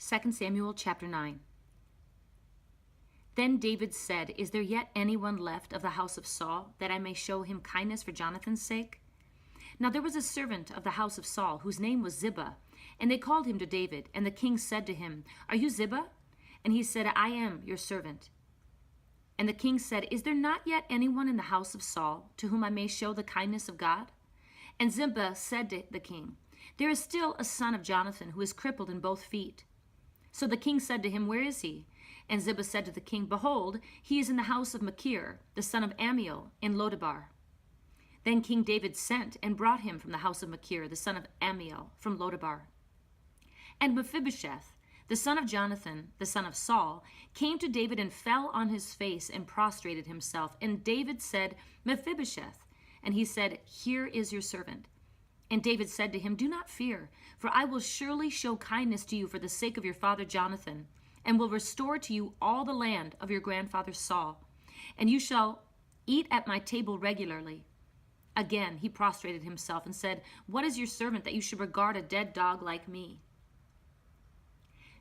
2 Samuel chapter 9. Then David said, "Is there yet anyone left of the house of Saul, that I may show him kindness for Jonathan's sake?" Now there was a servant of the house of Saul, whose name was Ziba, and they called him to David. And the king said to him, "Are you Ziba?" And he said, "I am your servant." And the king said, "Is there not yet anyone in the house of Saul, to whom I may show the kindness of God?" And Ziba said to the king, "There is still a son of Jonathan, who is crippled in both feet." So the king said to him, "Where is he?" And Ziba said to the king, "Behold, he is in the house of Machir, the son of Ammiel, in Lodebar." Then King David sent and brought him from the house of Machir, the son of Ammiel, from Lodebar. And Mephibosheth, the son of Jonathan, the son of Saul, came to David and fell on his face and prostrated himself. And David said, "Mephibosheth." And he said, "Here is your servant." And David said to him, "Do not fear, for I will surely show kindness to you for the sake of your father Jonathan, and will restore to you all the land of your grandfather Saul, and you shall eat at my table regularly." Again he prostrated himself and said, "What is your servant that you should regard a dead dog like me?"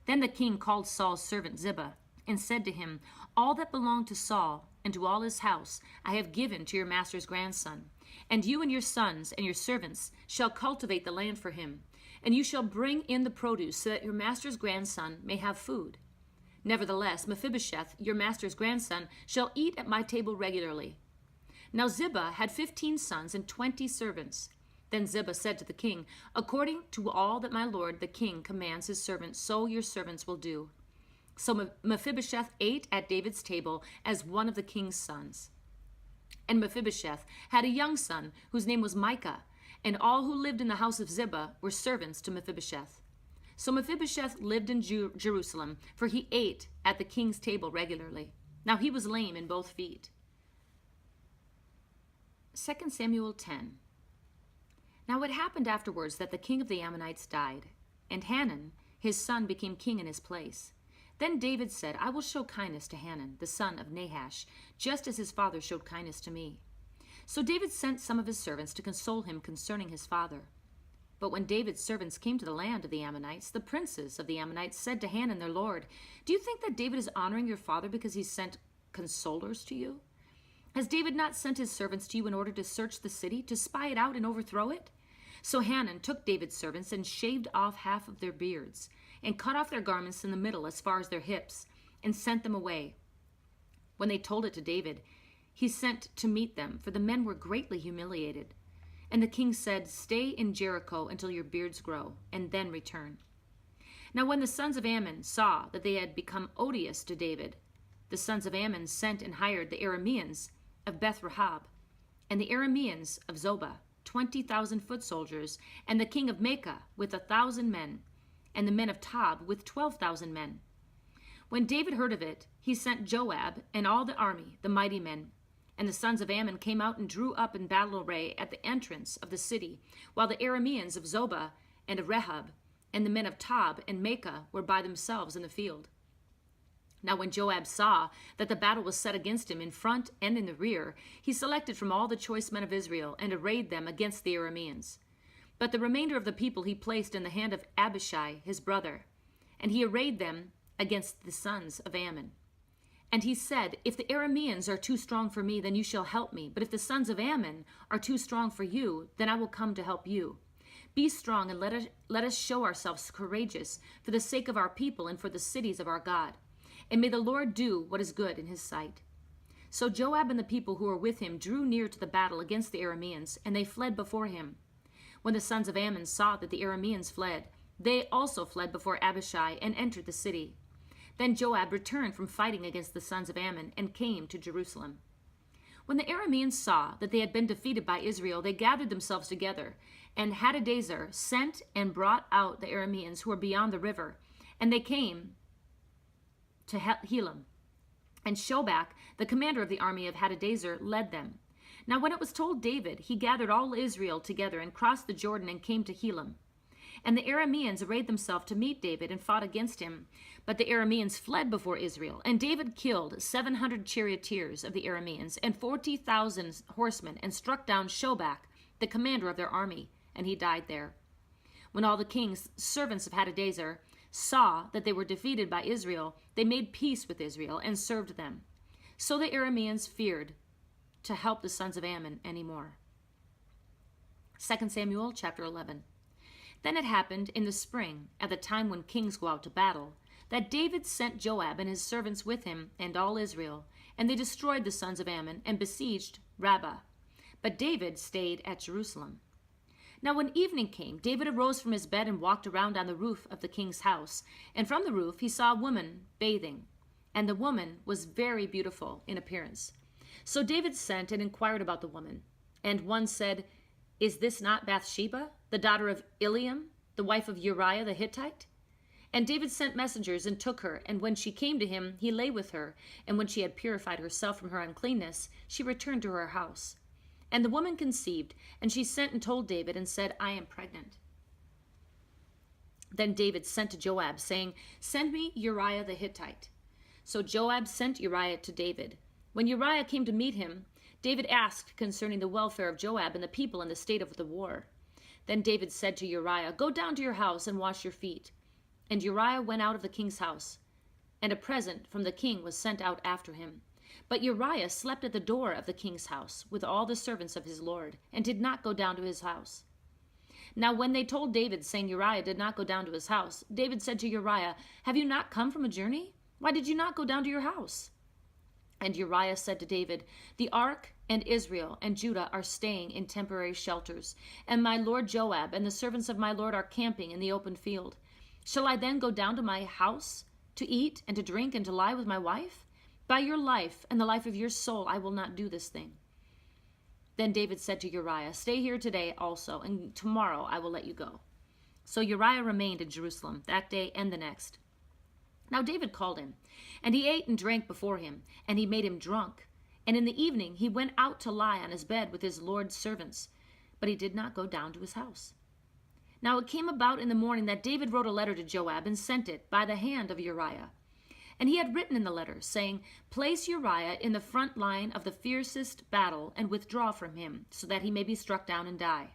Then the king called Saul's servant Ziba, and said to him, "All that belonged to Saul and to all his house I have given to your master's grandson, and you and your sons and your servants shall cultivate the land for him, and you shall bring in the produce so that your master's grandson may have food. Nevertheless, Mephibosheth, your master's grandson, shall eat at my table regularly." Now Ziba had 15 sons and 20 servants. Then Ziba said to the king, "According to all that my lord the king commands his servants, so your servants will do." So Mephibosheth ate at David's table as one of the king's sons. And Mephibosheth had a young son whose name was Micah, and all who lived in the house of Ziba were servants to Mephibosheth. So Mephibosheth lived in Jerusalem, for he ate at the king's table regularly. Now he was lame in both feet. 2 Samuel 10. Now it happened afterwards that the king of the Ammonites died, and Hanun, his son, became king in his place. Then David said, "I will show kindness to Hanun, the son of Nahash, just as his father showed kindness to me." So David sent some of his servants to console him concerning his father. But when David's servants came to the land of the Ammonites, the princes of the Ammonites said to Hanun their lord, "Do you think that David is honoring your father because he sent consolers to you? Has David not sent his servants to you in order to search the city, to spy it out and overthrow it?" So Hanun took David's servants and shaved off half of their beards, and cut off their garments in the middle as far as their hips, and sent them away. When they told it to David, he sent to meet them, for the men were greatly humiliated. And the king said, "Stay in Jericho until your beards grow, and then return." Now when the sons of Ammon saw that they had become odious to David, the sons of Ammon sent and hired the Arameans of Beth-Rahab, and the Arameans of Zobah, 20,000 foot soldiers, and the king of Maacah with 1,000 men, and the men of Tob with 12,000 men. When David heard of it, he sent Joab and all the army, the mighty men. And the sons of Ammon came out and drew up in battle array at the entrance of the city, while the Arameans of Zobah and of Rehob, and the men of Tob and Maacah were by themselves in the field. Now when Joab saw that the battle was set against him in front and in the rear, he selected from all the choice men of Israel and arrayed them against the Arameans. But the remainder of the people he placed in the hand of Abishai his brother, and he arrayed them against the sons of Ammon. And he said, "If the Arameans are too strong for me, then you shall help me. But if the sons of Ammon are too strong for you, then I will come to help you. Be strong and let us show ourselves courageous for the sake of our people and for the cities of our God. And may the Lord do what is good in his sight." So Joab and the people who were with him drew near to the battle against the Arameans, and they fled before him. When the sons of Ammon saw that the Arameans fled, they also fled before Abishai and entered the city. Then Joab returned from fighting against the sons of Ammon and came to Jerusalem. When the Arameans saw that they had been defeated by Israel, they gathered themselves together, and Hadadezer sent and brought out the Arameans who were beyond the river, and they came to Helam. And Shobach, the commander of the army of Hadadezer, led them. Now when it was told David, he gathered all Israel together and crossed the Jordan and came to Helam. And the Arameans arrayed themselves to meet David and fought against him. But the Arameans fled before Israel. And David killed 700 charioteers of the Arameans and 40,000 horsemen, and struck down Shobach, the commander of their army, and he died there. When all the king's servants of Hadadezer saw that they were defeated by Israel, they made peace with Israel and served them. So the Arameans feared to help the sons of Ammon anymore. 2 Samuel chapter 11. Then it happened in the spring, at the time when kings go out to battle, that David sent Joab and his servants with him and all Israel, and they destroyed the sons of Ammon and besieged Rabbah. But David stayed at Jerusalem. Now when evening came, David arose from his bed and walked around on the roof of the king's house. And from the roof he saw a woman bathing, and the woman was very beautiful in appearance. So David sent and inquired about the woman. And one said, "Is this not Bathsheba, the daughter of Eliam, the wife of Uriah the Hittite?" And David sent messengers and took her, and when she came to him, he lay with her. And when she had purified herself from her uncleanness, she returned to her house. And the woman conceived, and she sent and told David and said, "I am pregnant." Then David sent to Joab, saying, "Send me Uriah the Hittite." So Joab sent Uriah to David. When Uriah came to meet him, David asked concerning the welfare of Joab and the people and the state of the war. Then David said to Uriah, "Go down to your house and wash your feet." And Uriah went out of the king's house, and a present from the king was sent out after him. But Uriah slept at the door of the king's house with all the servants of his lord, and did not go down to his house. Now when they told David, saying Uriah did not go down to his house, David said to Uriah, "Have you not come from a journey? Why did you not go down to your house?" And Uriah said to David, "The ark and Israel and Judah are staying in temporary shelters, and my lord Joab and the servants of my lord are camping in the open field. Shall I then go down to my house to eat and to drink and to lie with my wife? By your life and the life of your soul, I will not do this thing." Then David said to Uriah, "Stay here today also, and tomorrow I will let you go." So Uriah remained in Jerusalem that day and the next. Now David called him, and he ate and drank before him, and he made him drunk. And in the evening he went out to lie on his bed with his lord's servants, but he did not go down to his house. Now it came about in the morning that David wrote a letter to Joab and sent it by the hand of Uriah. And he had written in the letter, saying, "Place Uriah in the front line of the fiercest battle and withdraw from him, so that he may be struck down and die."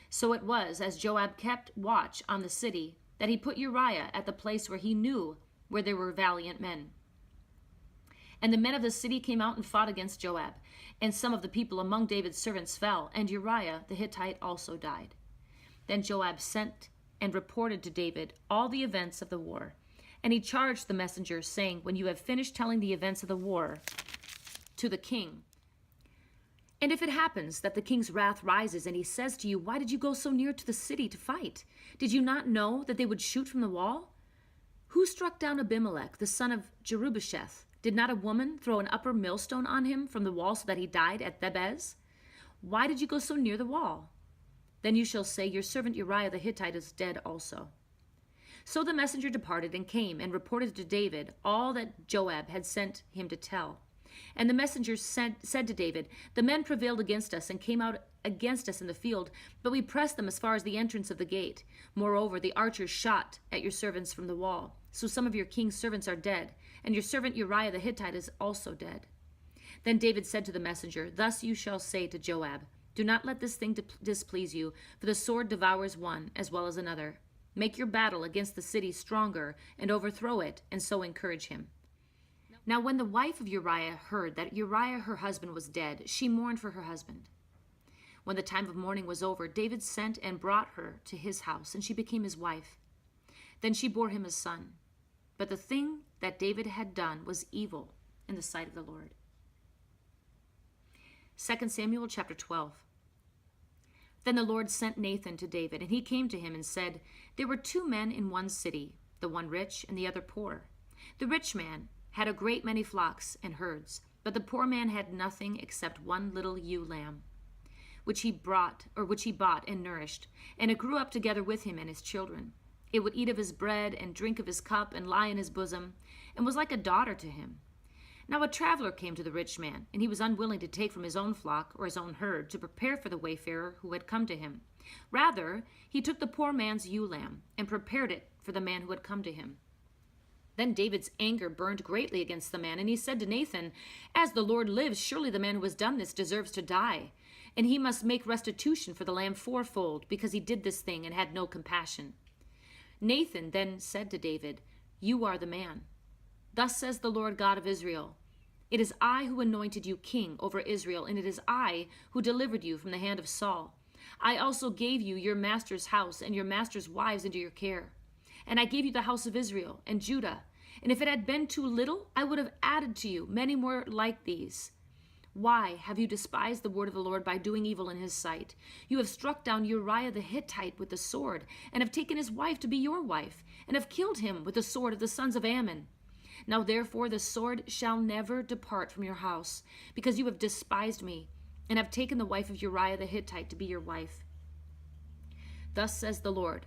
So it was, as Joab kept watch on the city, that he put Uriah at the place where he knew where there were valiant men. And the men of the city came out and fought against Joab, and some of the people among David's servants fell, and Uriah the Hittite also died. Then Joab sent and reported to David all the events of the war. And he charged the messengers, saying, "When you have finished telling the events of the war to the king, and if it happens that the king's wrath rises, and he says to you, 'Why did you go so near to the city to fight? Did you not know that they would shoot from the wall? Who struck down Abimelech, the son of Jerubbesheth? Did not a woman throw an upper millstone on him from the wall so that he died at Thebez? Why did you go so near the wall?' Then you shall say, 'Your servant Uriah the Hittite is dead also.'" So the messenger departed and came and reported to David all that Joab had sent him to tell. And the messenger said to David, "The men prevailed against us and came out against us in the field, but we pressed them as far as the entrance of the gate. Moreover, the archers shot at your servants from the wall. So some of your king's servants are dead, and your servant Uriah the Hittite is also dead." Then David said to the messenger, "Thus you shall say to Joab, 'Do not let this thing displease you, for the sword devours one as well as another. Make your battle against the city stronger and overthrow it, and so encourage him.'" Now when the wife of Uriah heard that Uriah her husband was dead, she mourned for her husband. When the time of mourning was over, David sent and brought her to his house, and she became his wife. Then she bore him a son. But the thing that David had done was evil in the sight of the Lord. 2 Samuel chapter 12. Then the Lord sent Nathan to David, and he came to him and said, "There were 2 men in one city, the one rich and the other poor. The rich man had a great many flocks and herds, but the poor man had nothing except one little ewe lamb, which he bought and nourished, and it grew up together with him and his children. It would eat of his bread and drink of his cup and lie in his bosom, and was like a daughter to him. Now a traveler came to the rich man, and he was unwilling to take from his own flock or his own herd to prepare for the wayfarer who had come to him. Rather, he took the poor man's ewe lamb and prepared it for the man who had come to him. Then David's anger burned greatly against the man, and he said to Nathan, 'As the Lord lives, surely the man who has done this deserves to die, and he must make restitution for the lamb 4-fold, because he did this thing and had no compassion.' Nathan then said to David, "You are the man. Thus says the Lord God of Israel, it is I who anointed you king over Israel, and it is I who delivered you from the hand of Saul. I also gave you your master's house and your master's wives into your care. And I gave you the house of Israel and Judah. And if it had been too little, I would have added to you many more like these. Why have you despised the word of the Lord by doing evil in his sight? You have struck down Uriah the Hittite with the sword, and have taken his wife to be your wife, and have killed him with the sword of the sons of Ammon. Now therefore the sword shall never depart from your house, because you have despised me, and have taken the wife of Uriah the Hittite to be your wife. Thus says the Lord,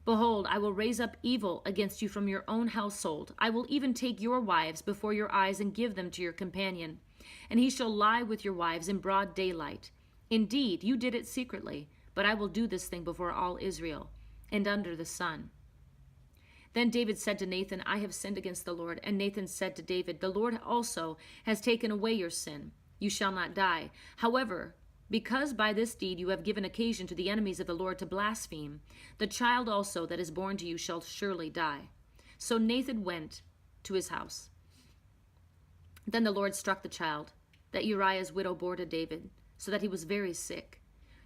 behold, I will raise up evil against you from your own household. I will even take your wives before your eyes and give them to your companion. And he shall lie with your wives in broad daylight. Indeed, you did it secretly, but I will do this thing before all Israel, and under the sun. Then David said to Nathan, I have sinned against the Lord. And Nathan said to David, the Lord also has taken away your sin. You shall not die. However, because by this deed you have given occasion to the enemies of the Lord to blaspheme, the child also that is born to you shall surely die. So Nathan went to his house. Then the Lord struck the child that Uriah's widow bore to David, so that he was very sick.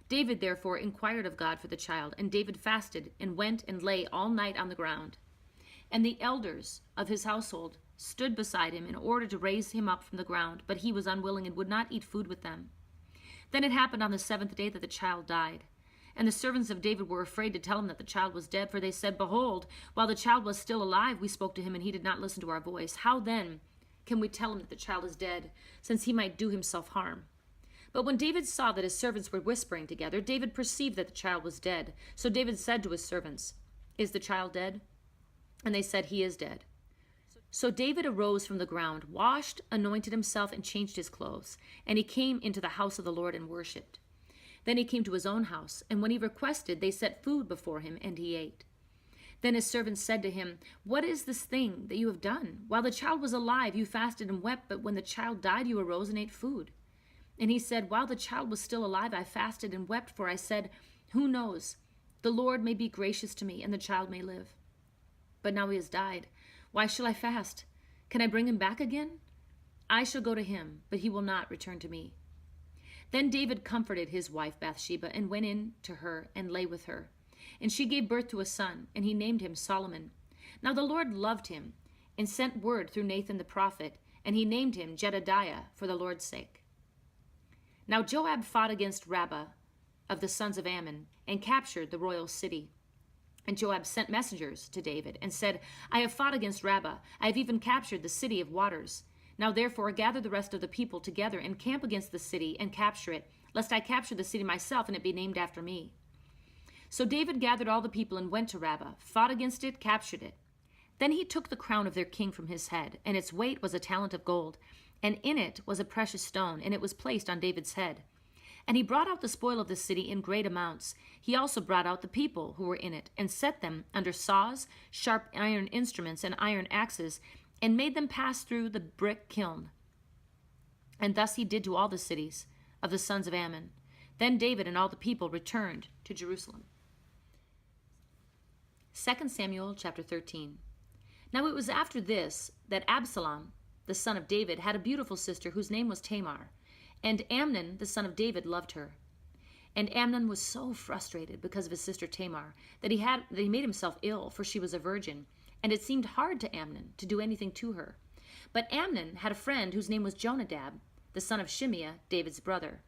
David therefore inquired of God for the child, and David fasted and went and lay all night on the ground. And the elders of his household stood beside him in order to raise him up from the ground, but he was unwilling and would not eat food with them. Then it happened on the 7th day that the child died. And the servants of David were afraid to tell him that the child was dead, for they said, behold, while the child was still alive, we spoke to him, and he did not listen to our voice. How then can we tell him that the child is dead, since he might do himself harm? But when David saw that his servants were whispering together, David perceived that the child was dead. So David said to his servants, is the child dead? And they said, he is dead. So David arose from the ground, washed, anointed himself, and changed his clothes. And he came into the house of the Lord and worshipped. Then he came to his own house, and when he requested, they set food before him, and he ate. Then his servants said to him, what is this thing that you have done? While the child was alive, you fasted and wept, but when the child died, you arose and ate food. And he said, while the child was still alive, I fasted and wept, for I said, who knows? The Lord may be gracious to me, and the child may live. But now he has died. Why shall I fast? Can I bring him back again? I shall go to him, but he will not return to me. Then David comforted his wife Bathsheba, and went in to her and lay with her. And she gave birth to a son, and he named him Solomon. Now the Lord loved him, and sent word through Nathan the prophet, and he named him Jedediah for the Lord's sake. Now Joab fought against Rabbah of the sons of Ammon, and captured the royal city. And Joab sent messengers to David, and said, I have fought against Rabbah. I have even captured the city of waters. Now therefore gather the rest of the people together, and camp against the city, and capture it, lest I capture the city myself, and it be named after me. So David gathered all the people and went to Rabbah, fought against it, captured it. Then he took the crown of their king from his head, and its weight was a talent of gold, and in it was a precious stone, and it was placed on David's head. And he brought out the spoil of the city in great amounts. He also brought out the people who were in it, and set them under saws, sharp iron instruments, and iron axes, and made them pass through the brick kiln. And thus he did to all the cities of the sons of Ammon. Then David and all the people returned to Jerusalem. 2 Samuel chapter 13. Now it was after this that Absalom, the son of David, had a beautiful sister whose name was Tamar, and Amnon, the son of David, loved her. And Amnon was so frustrated because of his sister Tamar that he made himself ill, for she was a virgin, and it seemed hard to Amnon to do anything to her. But Amnon had a friend whose name was Jonadab, the son of Shimeah, David's brother.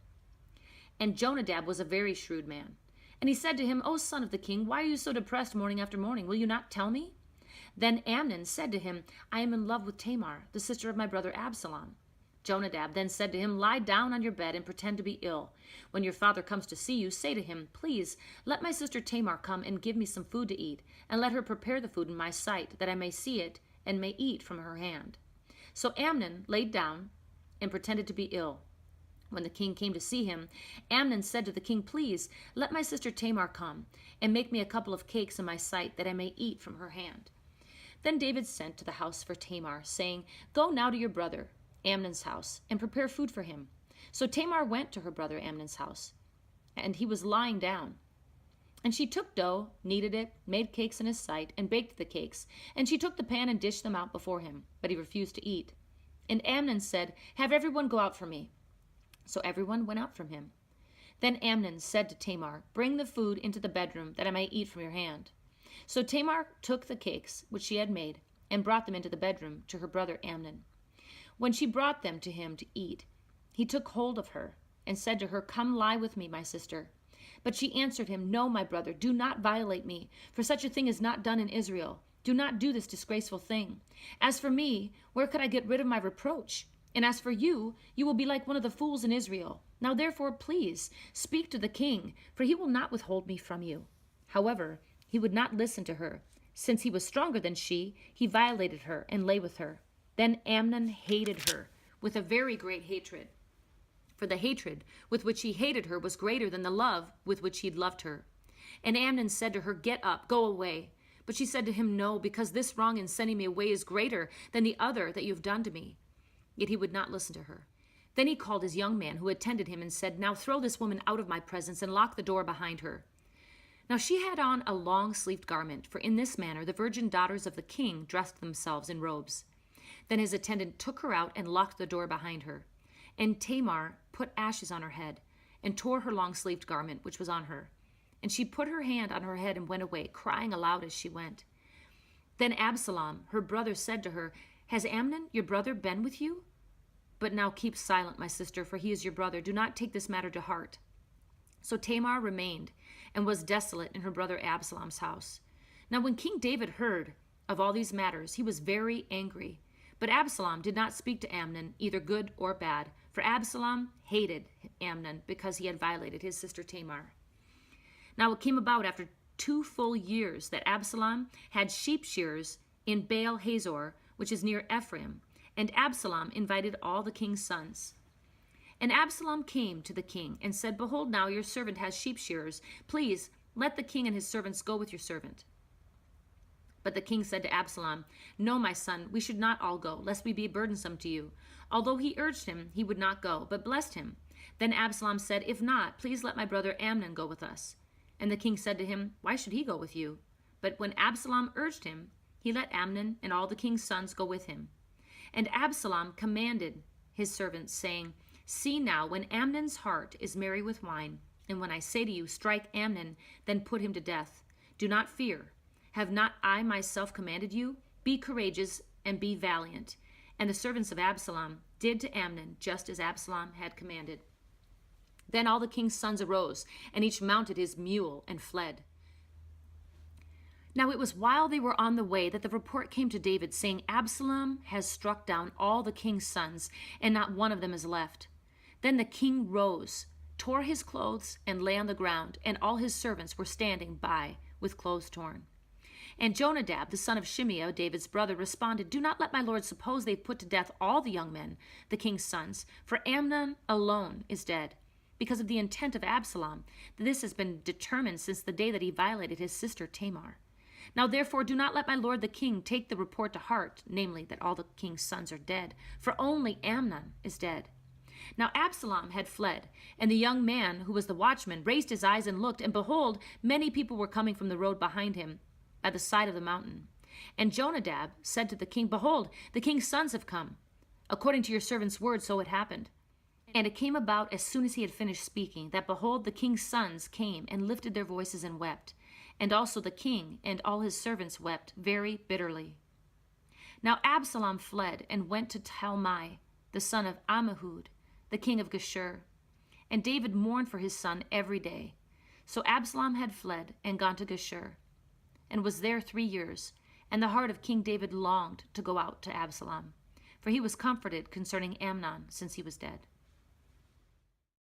And Jonadab was a very shrewd man. And he said to him, O son of the king, why are you so depressed morning after morning? Will you not tell me? Then Amnon said to him, I am in love with Tamar, the sister of my brother Absalom. Jonadab then said to him, lie down on your bed and pretend to be ill. When your father comes to see you, say to him, please, let my sister Tamar come and give me some food to eat, and let her prepare the food in my sight, that I may see it and may eat from her hand. So Amnon laid down and pretended to be ill. When the king came to see him, Amnon said to the king, please, let my sister Tamar come, and make me a couple of cakes in my sight, that I may eat from her hand. Then David sent to the house for Tamar, saying, go now to your brother Amnon's house, and prepare food for him. So Tamar went to her brother Amnon's house, and he was lying down. And she took dough, kneaded it, made cakes in his sight, and baked the cakes. And she took the pan and dished them out before him, but he refused to eat. And Amnon said, "Have everyone go out from me." So everyone went out from him. Then Amnon said to Tamar, "Bring the food into the bedroom, that I may eat from your hand." So Tamar took the cakes which she had made, and brought them into the bedroom to her brother Amnon. When she brought them to him to eat, he took hold of her, and said to her, "Come lie with me, my sister." But she answered him, "No, my brother, do not violate me, for such a thing is not done in Israel. Do not do this disgraceful thing. As for me, where could I get rid of my reproach? And as for you, you will be like one of the fools in Israel. Now therefore, please, speak to the king, for he will not withhold me from you." However, he would not listen to her. Since he was stronger than she, he violated her and lay with her. Then Amnon hated her with a very great hatred. For the hatred with which he hated her was greater than the love with which he had loved her. And Amnon said to her, "Get up, go away." But she said to him, "No, because this wrong in sending me away is greater than the other that you have done to me." Yet he would not listen to her. Then he called his young man who attended him and said, "Now throw this woman out of my presence and lock the door behind her." Now she had on a long-sleeved garment, for in this manner the virgin daughters of the king dressed themselves in robes. Then his attendant took her out and locked the door behind her. And Tamar put ashes on her head, and tore her long-sleeved garment which was on her. And she put her hand on her head and went away, crying aloud as she went. Then Absalom, her brother, said to her, "Has Amnon, your brother, been with you? But now keep silent, my sister, for he is your brother. Do not take this matter to heart." So Tamar remained, and was desolate in her brother Absalom's house. Now when King David heard of all these matters, he was very angry. But Absalom did not speak to Amnon, either good or bad, for Absalom hated Amnon because he had violated his sister Tamar. Now it came about after 2 full years that Absalom had sheep shearers in Baal Hazor, which is near Ephraim, and Absalom invited all the king's sons. And Absalom came to the king and said, "Behold, now your servant has sheep shearers. Please let the king and his servants go with your servant." But the king said to Absalom, "No, my son, we should not all go, lest we be burdensome to you." Although he urged him, he would not go, but blessed him. Then Absalom said, "If not, please let my brother Amnon go with us." And the king said to him, "Why should he go with you?" But when Absalom urged him, he let Amnon and all the king's sons go with him. And Absalom commanded his servants, saying, "See now, when Amnon's heart is merry with wine, and when I say to you, 'Strike Amnon,' then put him to death. Do not fear. Have not I myself commanded you? Be courageous and be valiant." And the servants of Absalom did to Amnon just as Absalom had commanded. Then all the king's sons arose, and each mounted his mule and fled. Now it was while they were on the way that the report came to David, saying, "Absalom has struck down all the king's sons, and not one of them is left." Then the king rose, tore his clothes, and lay on the ground, and all his servants were standing by with clothes torn. And Jonadab, the son of Shimeah, David's brother, responded, "Do not let my lord suppose they've put to death all the young men, the king's sons, for Amnon alone is dead, because of the intent of Absalom. This has been determined since the day that he violated his sister Tamar. Now therefore do not let my lord the king take the report to heart, namely that all the king's sons are dead, for only Amnon is dead." Now Absalom had fled, and the young man who was the watchman raised his eyes and looked, and behold, many people were coming from the road behind him, by the side of the mountain. And Jonadab said to the king, "Behold, the king's sons have come. According to your servant's word, so it happened." And it came about as soon as he had finished speaking, that behold, the king's sons came and lifted their voices and wept. And also the king and all his servants wept very bitterly. Now Absalom fled and went to Talmai, the son of Ammihud, the king of Geshur. And David mourned for his son every day. So Absalom had fled and gone to Geshur, and was there 3 years. And the heart of King David longed to go out to Absalom, for he was comforted concerning Amnon, since he was dead.